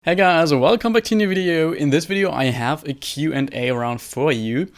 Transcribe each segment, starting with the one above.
Hey guys, welcome back to a new video. In this video I have a Q&A round for you.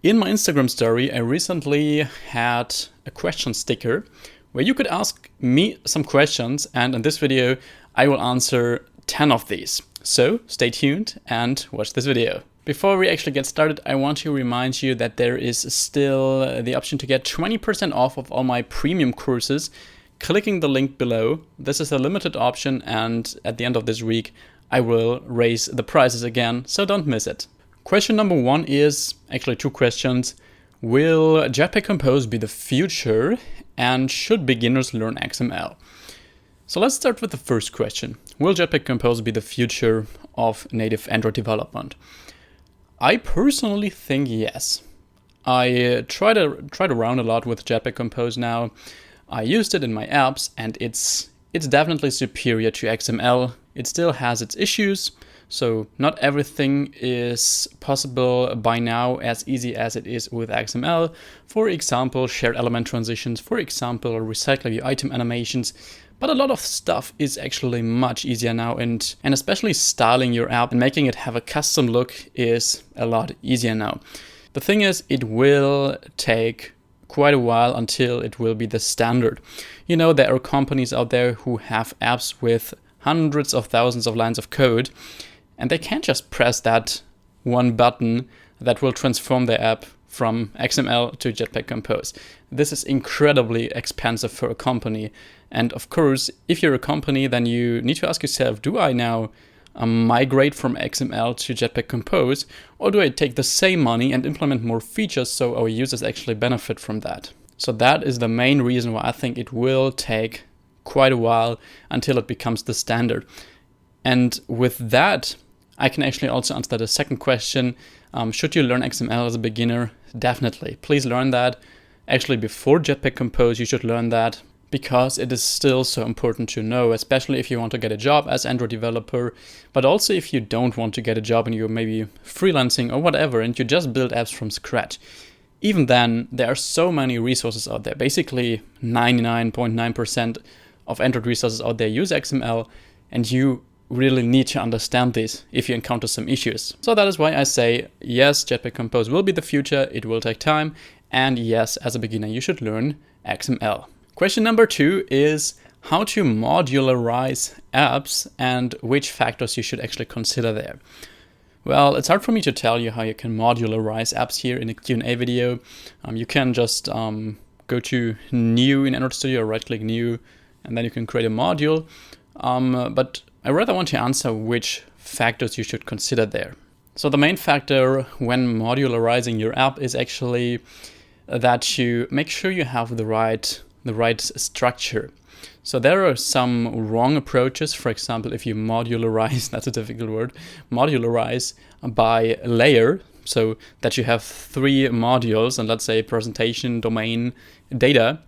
In my Instagram story I recently had a question sticker where you could ask me some questions, and in this video I will answer 10 of these. So stay tuned and watch this video. Before we actually get started, I want to remind you that there is still the option to get 20% off of all my premium courses clicking the link below. This is a limited option, and at the end of this week I will raise the prices again, so don't miss it. Question number one is actually two questions. Will Jetpack Compose be the future, and should beginners learn XML? So let's start with the first question. Will Jetpack Compose be the future of native Android development? I personally think yes. I tried around a lot with Jetpack Compose now. I used it in my apps, and it's definitely superior to XML. It still has its issues, so not everything is possible by now as easy as it is with XML. For example, shared element transitions, for example, recycle view item animations. But a lot of stuff is actually much easier now, and especially styling your app and making it have a custom look is a lot easier now. The thing is, it will take quite a while until it will be the standard. You know, there are companies out there who have apps with hundreds of thousands of lines of code, and they can't just press that one button that will transform their app from XML to Jetpack Compose. This is incredibly expensive for a company. And of course, if you're a company, then you need to ask yourself, do I now migrate from XML to Jetpack Compose, or do I take the same money and implement more features so our users actually benefit from that? So that is the main reason why I think it will take quite a while until it becomes the standard. And with that, I can actually also answer the second question. Should you learn XML as a beginner? Definitely. Please learn that. Actually, before Jetpack Compose, you should learn that, because it is still so important to know, especially if you want to get a job as Android developer, but also if you don't want to get a job and you're maybe freelancing or whatever, and you just build apps from scratch. Even then, there are so many resources out there. Basically, 99.9% of Android resources out there use XML, and you really need to understand this if you encounter some issues. So that is why I say, yes, Jetpack Compose will be the future, it will take time, and yes, as a beginner, you should learn XML. Question number two is how to modularize apps and which factors you should actually consider there. Well, it's hard for me to tell you how you can modularize apps here in a Q&A video. You can just go to New in Android Studio, right-click New, and then you can create a module. But I rather want to answer which factors you should consider there. So the main factor when modularizing your app is actually that you make sure you have the right structure. So there are some wrong approaches. For example, if you modularize, that's a difficult word, modularize by layer, so that you have three modules, and let's say presentation, domain, data,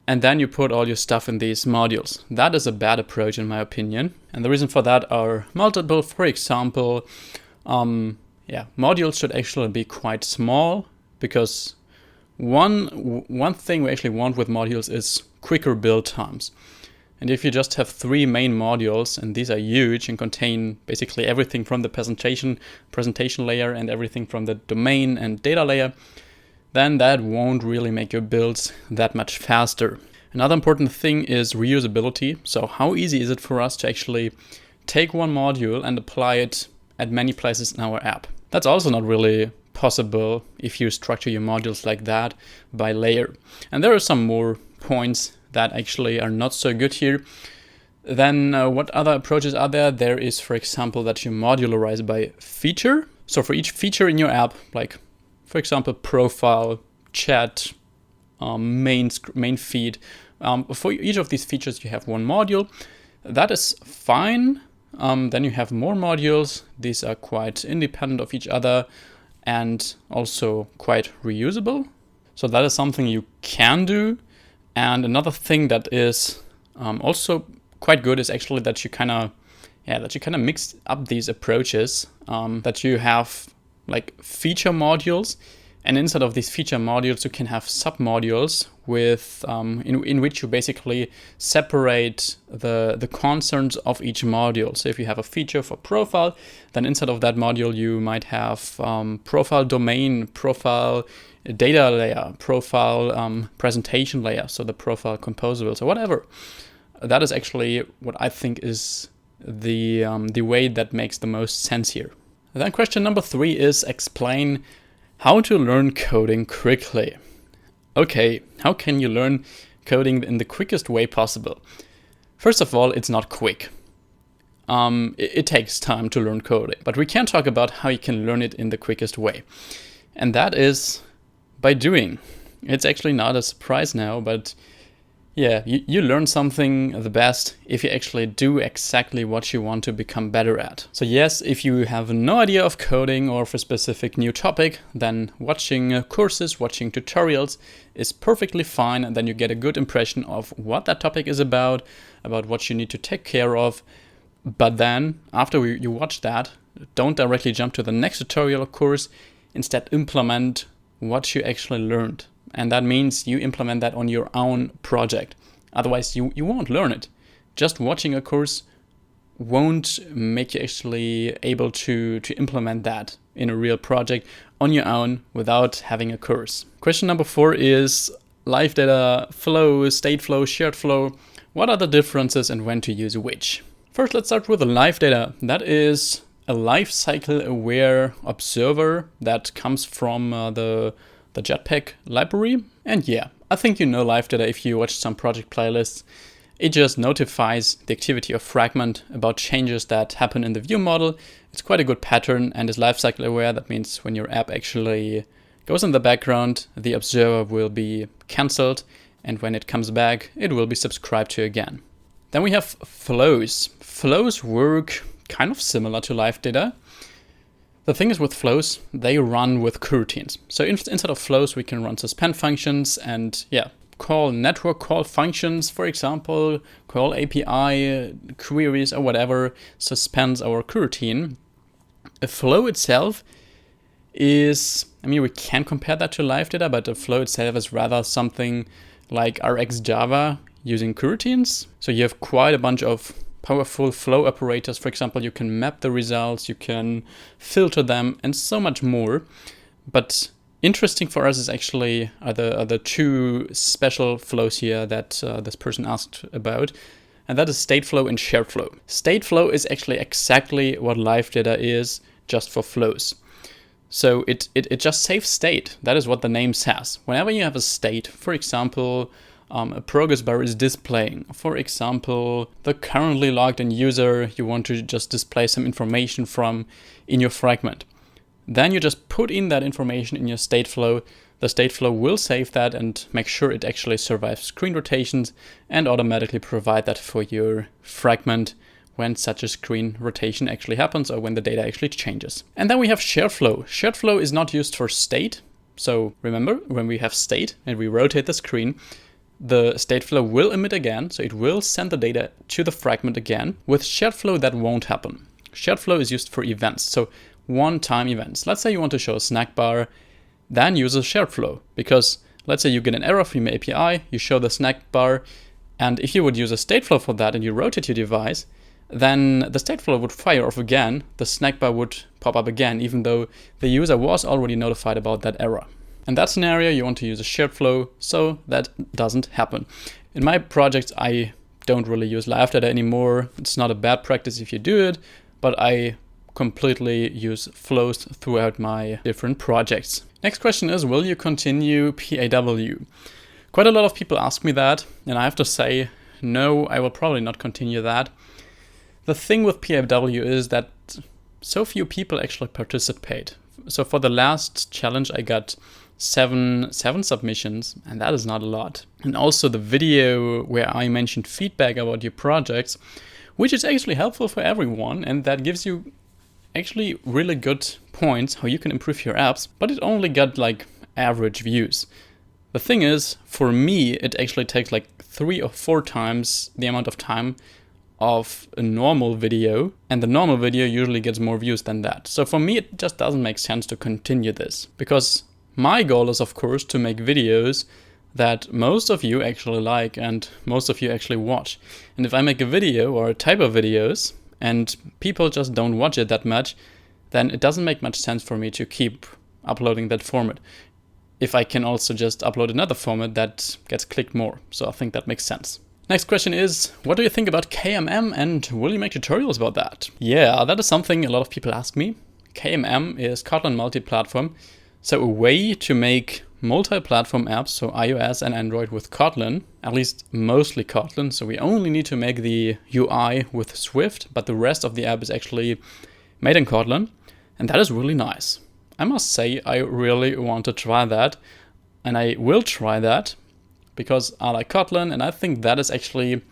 and then you put all your stuff in these modules. That is a bad approach in my opinion. And the reason for that are multiple. For example, modules should actually be quite small, because one thing we actually want with modules is quicker build times. And if you just have three main modules, and these are huge and contain basically everything from the presentation layer and everything from the domain and data layer, then that won't really make your builds that much faster. Another important thing is reusability. So how easy is it for us to actually take one module and apply it at many places in our app? That's also not really possible if you structure your modules like that by layer. And there are some more points that actually are not so good here. Then what other approaches are there? There is, for example, that you modularize by feature. So for each feature in your app, like for example, profile, chat, main feed, for each of these features you have one module. That is fine. Then you have more modules. These are quite independent of each other and also quite reusable. So that is something you can do. And another thing that is also quite good is actually that you kind of mix up these approaches, that you have like feature modules And inside of these feature modules, you can have submodules with in which you basically separate the concerns of each module. So if you have a feature for profile, then inside of that module, you might have profile domain, profile data layer, profile presentation layer, so the profile composables or whatever. That is actually what I think is the way that makes the most sense here. And then question number 3 is explain how to learn coding quickly. Okay, how can you learn coding in the quickest way possible? First of all, it's not quick. It takes time to learn coding, but we can talk about how you can learn it in the quickest way. And that is by doing. It's actually not a surprise now, but yeah, you learn something the best if you actually do exactly what you want to become better at. So yes, if you have no idea of coding or for a specific new topic, then watching courses, watching tutorials is perfectly fine, and then you get a good impression of what that topic is about what you need to take care of. But then, after you watch that, don't directly jump to the next tutorial or course. Instead, implement what you actually learned. And that means you implement that on your own project. Otherwise, you won't learn it. Just watching a course won't make you actually able to implement that in a real project on your own without having a course. Question number 4 is LiveData, Flow, StateFlow, SharedFlow. What are the differences and when to use which? First, let's start with the LiveData. That is a lifecycle aware observer that comes from the Jetpack library. And yeah, I think you know LiveData if you watch some project playlists. It just notifies the activity of fragment about changes that happen in the view model. It's quite a good pattern and is lifecycle aware. That means when your app actually goes in the background, the observer will be cancelled, and when it comes back, it will be subscribed to again. Then we have flows. Flows work kind of similar to LiveData. The thing is with flows, they run with coroutines. So instead of flows, we can run suspend functions and call network call functions, for example, call API queries or whatever suspends our coroutine. A flow itself is, we can compare that to LiveData, but a flow itself is rather something like RxJava using coroutines. So you have quite a bunch of powerful flow operators. For example, you can map the results, you can filter them, and so much more. But interesting for us is actually are the 2 special flows here that this person asked about, and that is StateFlow and SharedFlow. StateFlow is actually exactly what LiveData is, just for flows. So it just saves state. That is what the name says. Whenever you have a state, for example, a progress bar is displaying. For example, the currently logged in user, you want to just display some information from in your fragment. Then you just put in that information in your StateFlow. The StateFlow will save that and make sure it actually survives screen rotations and automatically provide that for your fragment when such a screen rotation actually happens or when the data actually changes. And then we have SharedFlow. SharedFlow is not used for state. So remember, when we have state and we rotate the screen, the StateFlow will emit again, so it will send the data to the fragment again. With SharedFlow, that won't happen. SharedFlow is used for events, so one-time events. Let's say you want to show a snack bar, then use a SharedFlow, because let's say you get an error from your API, you show the snack bar, and if you would use a StateFlow for that and you rotate your device, then the StateFlow would fire off again, the snack bar would pop up again, even though the user was already notified about that error. In that scenario, you want to use a SharedFlow so that doesn't happen. In my projects, I don't really use LiveData anymore. It's not a bad practice if you do it, but I completely use flows throughout my different projects. Next question is, will you continue PAW? Quite a lot of people ask me that, and I have to say, no, I will probably not continue that. The thing with PAW is that so few people actually participate. So for the last challenge, I got seven submissions, and that is not a lot. And also the video where I mentioned feedback about your projects, which is actually helpful for everyone, and that gives you actually really good points how you can improve your apps, but it only got like average views. The thing is, for me, it actually takes like 3 or 4 times the amount of time of a normal video, and the normal video usually gets more views than that. So for me, it just doesn't make sense to continue this, because My goal is, of course, to make videos that most of you actually like and most of you actually watch. And if I make a video or a type of videos and people just don't watch it that much, then it doesn't make much sense for me to keep uploading that format. If I can also just upload another format that gets clicked more. So I think that makes sense. Next question is, what do you think about KMM and will you make tutorials about that? Yeah, that is something a lot of people ask me. KMM is Kotlin multi-platform. So a way to make multi-platform apps, so iOS and Android with Kotlin, at least mostly Kotlin. So we only need to make the UI with Swift, but the rest of the app is actually made in Kotlin. And that is really nice. I must say, I really want to try that. And I will try that because I like Kotlin. And I think that is actually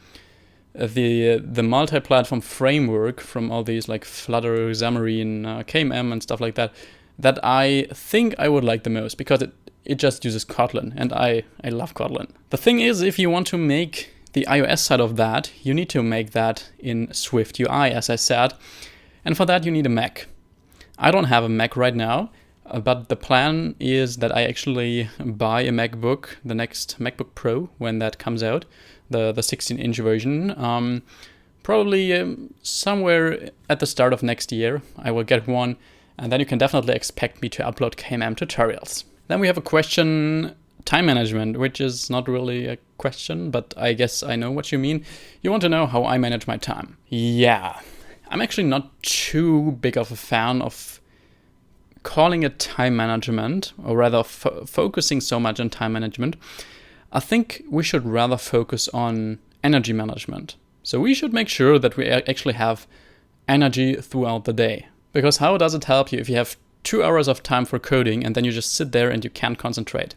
the multi-platform framework from all these like Flutter, Xamarin, KMM and stuff like that, that I think I would like the most because it just uses Kotlin and I love Kotlin. The thing is, if you want to make the iOS side of that, you need to make that in Swift UI, as I said. And for that, you need a Mac. I don't have a Mac right now, but the plan is that I actually buy a MacBook, the next MacBook Pro, when that comes out, the 16-inch version. Probably somewhere at the start of next year, I will get one. And then you can definitely expect me to upload KMM tutorials. Then we have a question, time management, which is not really a question, but I guess I know what you mean. You want to know how I manage my time. Yeah, I'm actually not too big of a fan of calling it time management, or rather focusing so much on time management. I think we should rather focus on energy management. So we should make sure that we actually have energy throughout the day. Because how does it help you if you have 2 hours of time for coding and then you just sit there and you can't concentrate?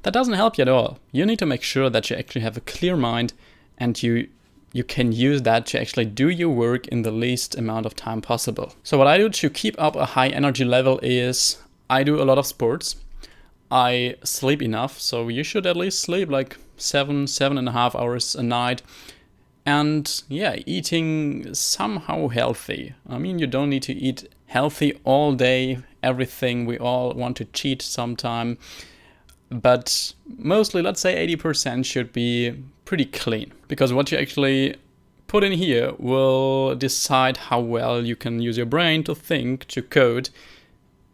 That doesn't help you at all. You need to make sure that you actually have a clear mind and you can use that to actually do your work in the least amount of time possible. So what I do to keep up a high energy level is I do a lot of sports. I sleep enough, so you should at least sleep like 7.5 hours a night. And yeah, eating somehow healthy. I mean, you don't need to eat healthy all day, everything. We all want to cheat sometime. But mostly, let's say 80% should be pretty clean. Because what you actually put in here will decide how well you can use your brain to think, to code.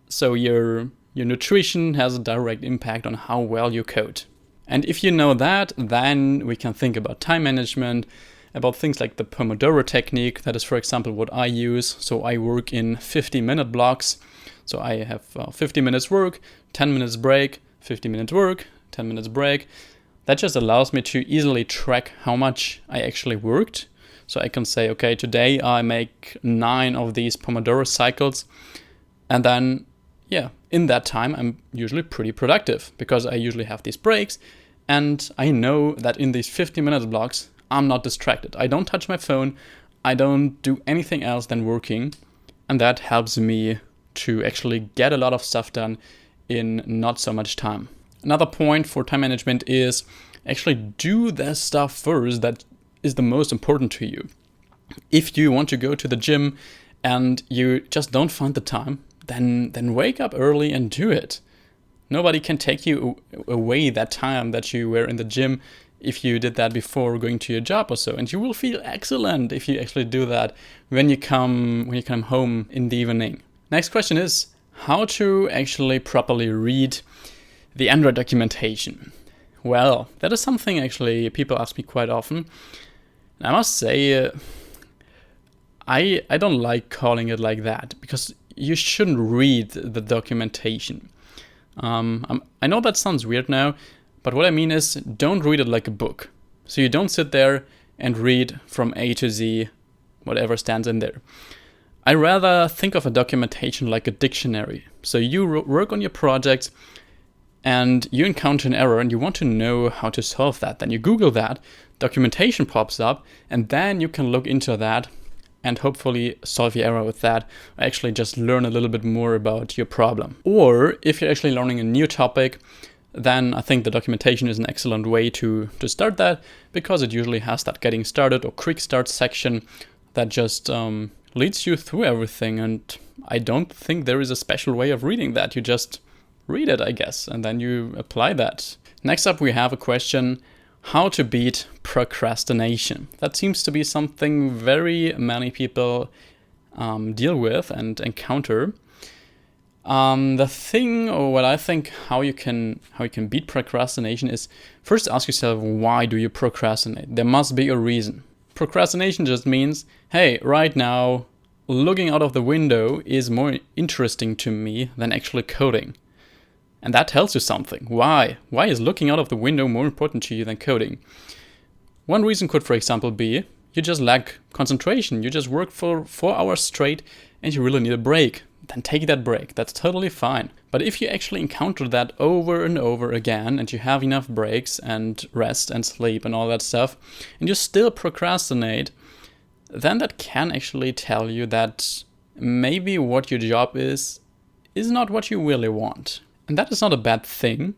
So your nutrition has a direct impact on how well you code. And if you know that, then we can think about time management, about things like the Pomodoro technique. That is, for example, what I use. So I work in 50-minute blocks. So I have 50 minutes work, 10 minutes break, 50 minutes work, 10 minutes break. That just allows me to easily track how much I actually worked. So I can say, okay, today I make 9 of these Pomodoro cycles. And then, yeah, in that time, I'm usually pretty productive because I usually have these breaks. And I know that in these 50-minute blocks, I'm not distracted. I don't touch my phone. I don't do anything else than working. And that helps me to actually get a lot of stuff done in not so much time. Another point for time management is actually do the stuff first that is the most important to you. If you want to go to the gym and you just don't find the time, then wake up early and do it. Nobody can take you away that time that you were in the gym if you did that before going to your job or so. And you will feel excellent if you actually do that when you come home in the evening. Next question is how to actually properly read the Android documentation. Well, that is something actually people ask me quite often. And I must say, I don't like calling it like that because you shouldn't read the documentation. I know that sounds weird now, but what I mean is don't read it like a book. So you don't sit there and read from A to Z, whatever stands in there. I rather think of a documentation like a dictionary. So you work on your project and you encounter an error and you want to know how to solve that. Then you Google that, documentation pops up, and then you can look into that and hopefully solve your error with that, or actually just learn a little bit more about your problem. Or if you're actually learning a new topic, then I think the documentation is an excellent way to start that, because it usually has that getting started or quick start section that just leads you through everything. And I don't think there is a special way of reading that. You just read it, I guess, and then you apply that. Next up, we have a question: how to beat procrastination. That seems to be something very many people deal with and encounter. The thing, or what I think, how you can beat procrastination is first ask yourself, why do you procrastinate? There must be a reason. Procrastination just means, hey, right now, looking out of the window is more interesting to me than actually coding. And that tells you something. Why? Why is looking out of the window more important to you than coding? One reason could, for example, be you just lack concentration. You just work for 4 hours straight and you really need a break. Then take that break. That's totally fine. But if you actually encounter that over and over again and you have enough breaks and rest and sleep and all that stuff, and you still procrastinate, then that can actually tell you that maybe what your job is not what you really want. And that is not a bad thing,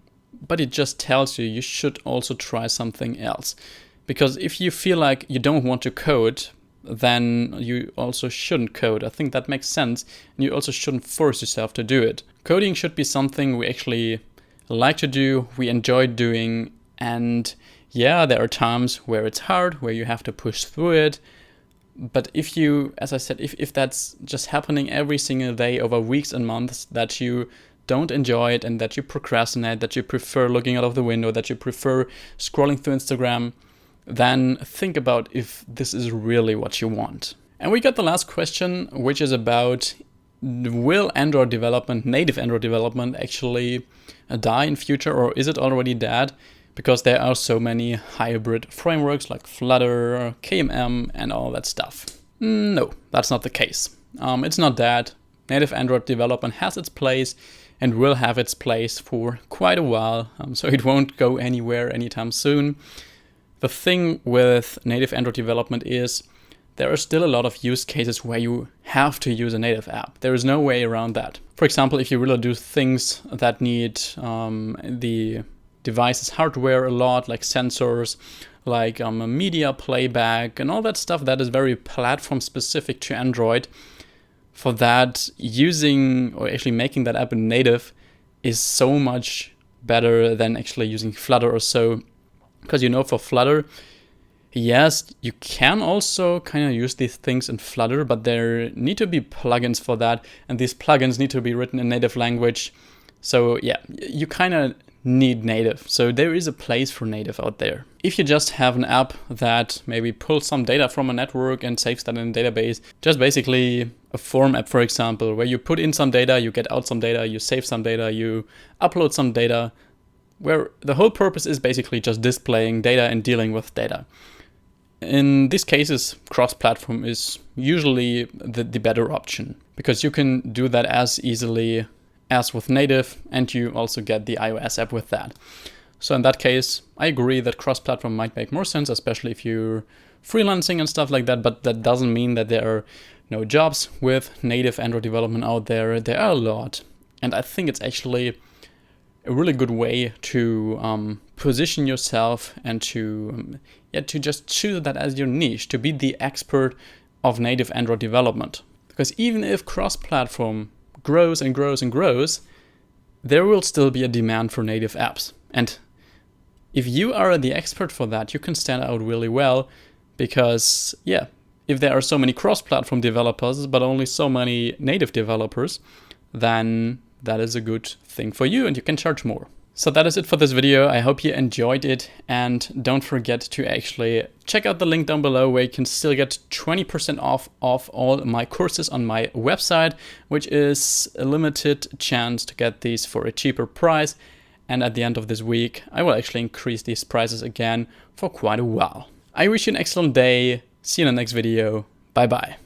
but it just tells you should also try something else. Because if you feel like you don't want to code, then you also shouldn't code. I think that makes sense. And you also shouldn't force yourself to do it. Coding should be something we actually like to do, we enjoy doing. And yeah, there are times where it's hard, where you have to push through it. But if you, as I said, if that's just happening every single day over weeks and months, that you don't enjoy it and that you procrastinate, that you prefer looking out of the window, that you prefer scrolling through Instagram, then think about if this is really what you want. And we got the last question, which is about, will Android development, native Android development, actually die in future, or is it already dead? Because there are so many hybrid frameworks like Flutter, KMM, and all that stuff. No, that's not the case. It's not dead. Native Android development has its place and will have its place for quite a while, so it won't go anywhere anytime soon. The thing with native Android development is there are still a lot of use cases where you have to use a native app. There is no way around that. For example, if you really do things that need the device's hardware a lot, like sensors, like media playback and all that stuff that is very platform specific to Android, for that, using or actually making that app in native is so much better than actually using Flutter or so. Because for Flutter, yes, you can also kind of use these things in Flutter, but there need to be plugins for that, and these plugins need to be written in native language. So yeah, you kind of need native. So there is a place for native out there. If you just have an app that maybe pulls some data from a network and saves that in a database, just basically a form app, for example, where you put in some data, you get out some data, you save some data, you upload some data, where the whole purpose is basically just displaying data and dealing with data. In these cases, cross-platform is usually the better option, because you can do that as easily as with native, and you also get the iOS app with that. So in that case, I agree that cross-platform might make more sense, especially if you're freelancing and stuff like that, but that doesn't mean that there are no jobs with native Android development out there. There are a lot, and I think it's actually a really good way to position yourself and to just choose that as your niche, to be the expert of native Android development. Because even if cross-platform grows and grows and grows, there will still be a demand for native apps. And if you are the expert for that, you can stand out really well, because if there are so many cross-platform developers but only so many native developers, then that is a good thing for you and you can charge more. So that is it for this video. I hope you enjoyed it, and don't forget to actually check out the link down below where you can still get 20% off all my courses on my website, which is a limited chance to get these for a cheaper price. And at the end of this week, I will actually increase these prices again for quite a while. I wish you an excellent day. See you in the next video. Bye bye.